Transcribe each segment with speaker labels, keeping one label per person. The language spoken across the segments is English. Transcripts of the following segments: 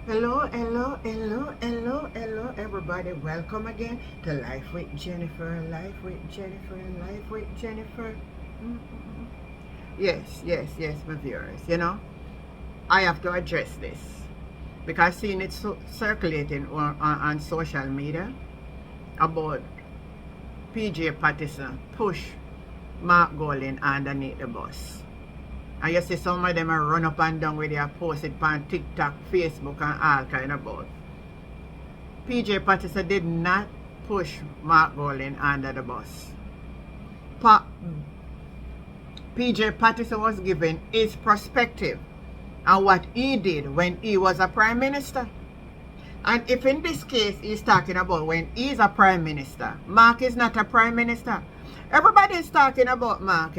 Speaker 1: Hello, everybody. Welcome again to Life with Jennifer. Life with Jennifer. Life with Jennifer. Mm-mm. Yes, my viewers. I have to address this because seeing it circulating on social media about PJ Patterson push Mark Golding underneath the bus. And you see some of them are run up and down with their post it on TikTok, Facebook, and all kind of about. PJ Patterson did not push Mark Golding under the bus. PJ Patterson was given his perspective on what he did when he was a prime minister. And if in this case he's talking about when he's a prime minister, Mark is not a prime minister. Everybody is talking about Mark,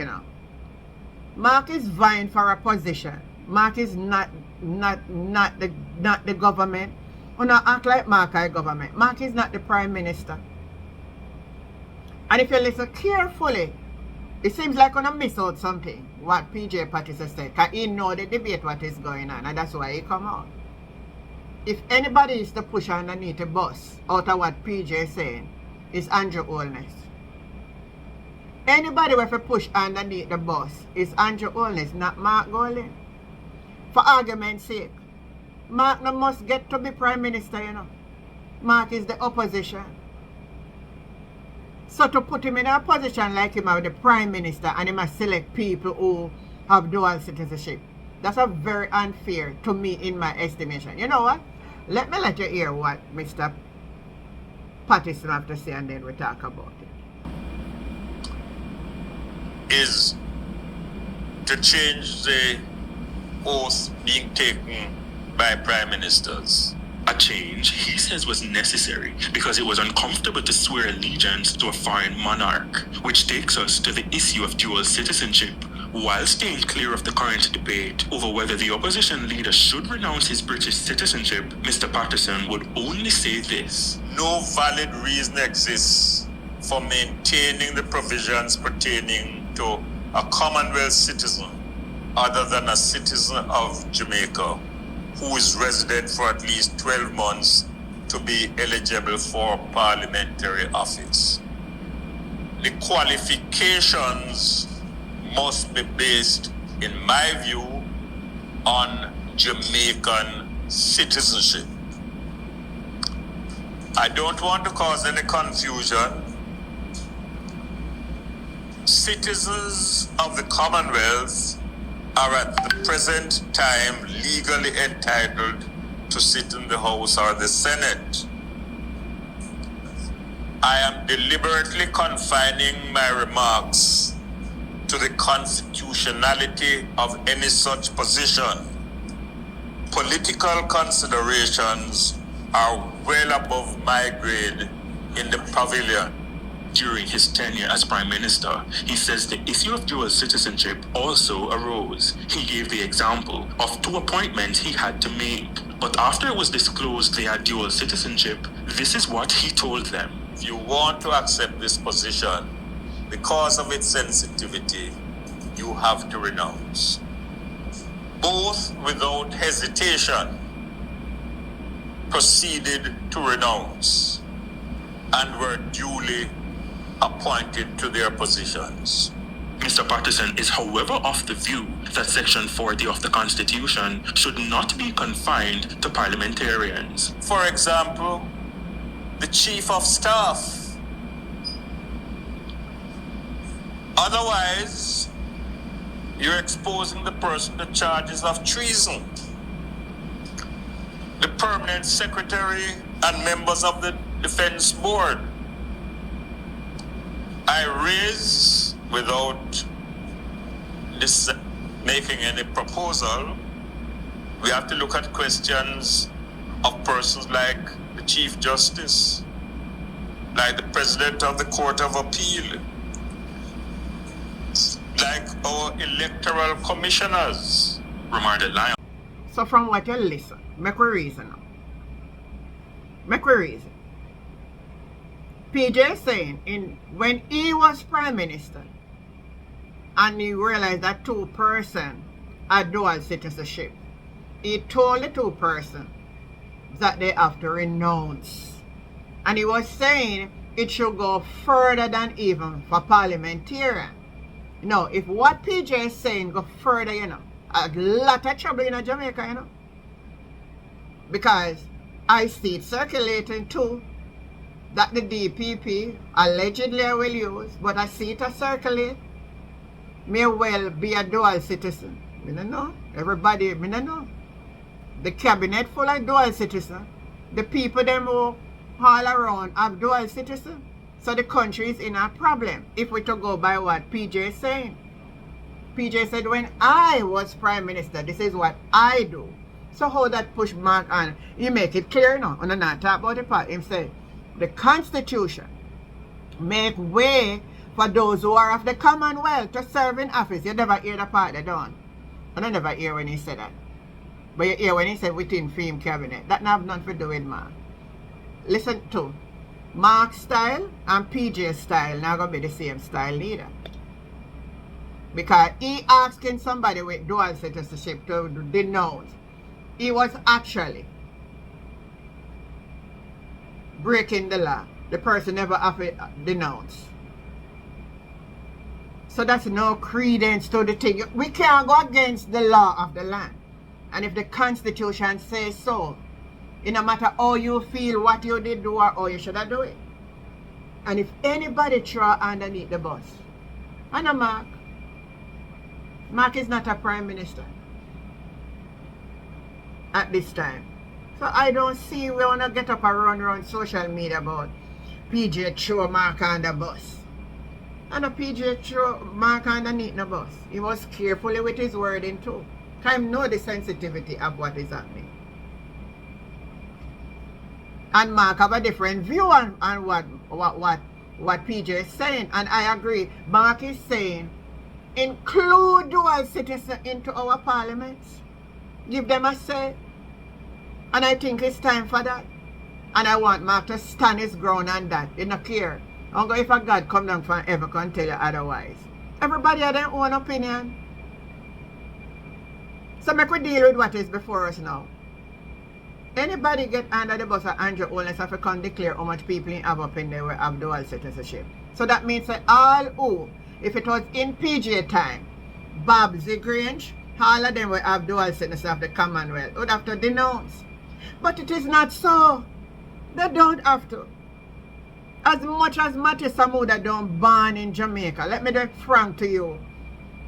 Speaker 1: Mark is vying for a position. Mark is not the government. You not act like Mark is government. Mark is not the prime minister. And if you listen carefully, it seems like you're miss out something. What PJ Patterson said. Because he know the debate what is going on. And that's why he come out. If anybody is to push underneath the bus out of what PJ is saying, is Andrew Holness. Anybody who push underneath the bus is Andrew Holness, not Mark Golding. For argument's sake, Mark no must get to be prime minister, Mark is the opposition. So to put him in a position like him as the prime minister and he must select people who have dual citizenship, that's a very unfair to me in my estimation. You know what? Let me let you hear what Mr. Patterson have to say and then we talk about it.
Speaker 2: Is to change the oath being taken by prime ministers.
Speaker 3: A change, he says, was necessary because it was uncomfortable to swear allegiance to a foreign monarch, which takes us to the issue of dual citizenship. While staying clear of the current debate over whether the opposition leader should renounce his British citizenship, Mr. Patterson would only say this.
Speaker 2: No valid reason exists for maintaining the provisions pertaining to a Commonwealth citizen other than a citizen of Jamaica who is resident for at least 12 months to be eligible for parliamentary office. The qualifications must be based, in my view, on Jamaican citizenship. I don't want to cause any confusion. Citizens of the Commonwealth are at the present time legally entitled to sit in the House or the Senate. I am deliberately confining my remarks to the constitutionality of any such position. Political considerations are well above my grade in the pavilion.
Speaker 3: During his tenure as Prime Minister, he says the issue of dual citizenship also arose. He gave the example of 2 appointments he had to make. But after it was disclosed they had dual citizenship, this is what he told them.
Speaker 2: If you want to accept this position, because of its sensitivity, you have to renounce. Both, without hesitation, proceeded to renounce and were duly appointed to their positions.
Speaker 3: Mr. Patterson is, however, of the view that Section 40 of the Constitution should not be confined to parliamentarians.
Speaker 2: For example, the Chief of Staff. Otherwise, you're exposing the person to charges of treason. The Permanent Secretary and members of the Defense Board. I raise, without making any proposal, we have to look at questions of persons like the Chief Justice, like the President of the Court of Appeal, like our electoral commissioners.
Speaker 3: Remarked Lion.
Speaker 1: So from what you listen, make a reason now. Make a reason. PJ saying when he was prime minister and he realized that 2 persons had dual citizenship, he told the 2 persons that they have to renounce. And he was saying it should go further than even for parliamentarian. If what PJ is saying go further, a lot of trouble in Jamaica, because I see it circulating too, that the DPP allegedly will use, but I see it circulate, may well be a dual citizen. I don't know. Everybody, I don't know. The cabinet full of dual citizen. The people them who all around have dual citizen. So the country is in a problem if we to go by what PJ is saying. PJ said when I was prime minister, this is what I do. So how that push Mark on? He make it clear now. And not talk about the part. He said the Constitution make way for those who are of the Commonwealth to serve in office. You never hear the part they done. And I never hear when he said that. But you hear when he said within Fame Cabinet. That have nothing to do with Mark. Listen to Mark's style and PJ's style now going to be the same style leader. Because he asking somebody with dual citizenship to denounce. He was actually breaking the law. The person never have to denounce. So that's no credence to the thing. We can't go against the law of the land. And if the Constitution says so, it no matter how you feel, what you did do or how you should have do it. And if anybody throw underneath the bus, and Mark is not a prime minister at this time. So I don't see we want to get up and run around social media about PJ throw Mark on the bus. And a PJ throw Mark underneath the bus. He was carefully with his wording too. Time know the sensitivity of what is happening. And Mark have a different view on what PJ is saying. And I agree. Mark is saying include dual citizens into our parliaments. Give them a say. And I think it's time for that. And I want Mark to stand his ground on that. He don't care. I don't go if a God come down from heaven can tell you otherwise. Everybody has their own opinion. So make we deal with what is before us now. Anybody get under the bus of Andrew Holness have to come declare how much people have up in there will have dual citizenship. So that means that all who, if it was in PJ time, Bob Zigrange, all of them will have dual citizenship of the Commonwealth, would have to denounce. But it is not so. They don't have to. As much as Matthew Samuda don't born in Jamaica, let me be frank to you.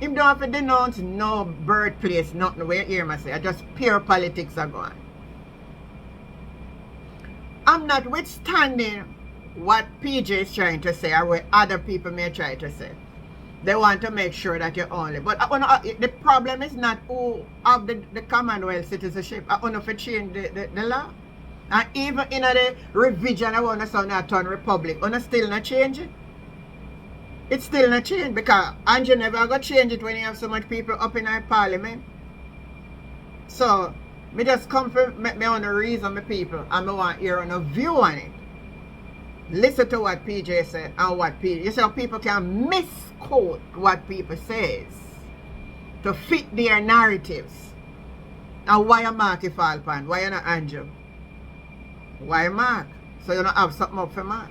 Speaker 1: Him don't have to denounce no birthplace, nothing where you hear me say. I just pure politics are going. I'm not withstanding what PJ is trying to say or what other people may try to say. They want to make sure that you're only. But the problem is not who have the Commonwealth citizenship. I want to change the law. And even in the revision, I want to sound a turn republic. I still not change it. It's still not changed because Andrew never got change it when you have so much people up in our parliament. So, me just come for me on the reason my people and I want your on a view on it. Listen to what PJ said and what PJ. You see how people can misquote what people says to fit their narratives. And why a Mark if fall pan? Why not Andrew? Why Mark? So you don't have something up for Mark.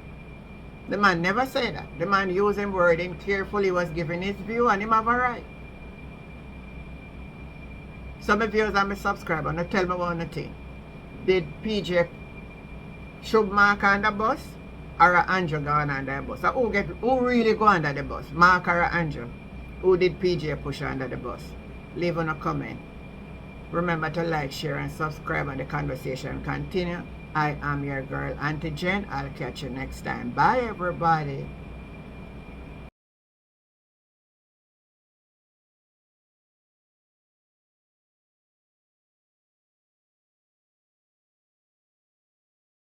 Speaker 1: The man never said that. The man used him wording carefully, was giving his view and him have a right. Some of viewers and my subscribers, now tell me one thing. Did PJ shove Mark on the bus or Andrew go on the bus? So who really go under the bus? Mark or Andrew? Who did PJ push under the bus? Leave on a comment. Remember to like, share and subscribe and the conversation continue. I am your girl Auntie Jen. I'll catch you next time. Bye everybody.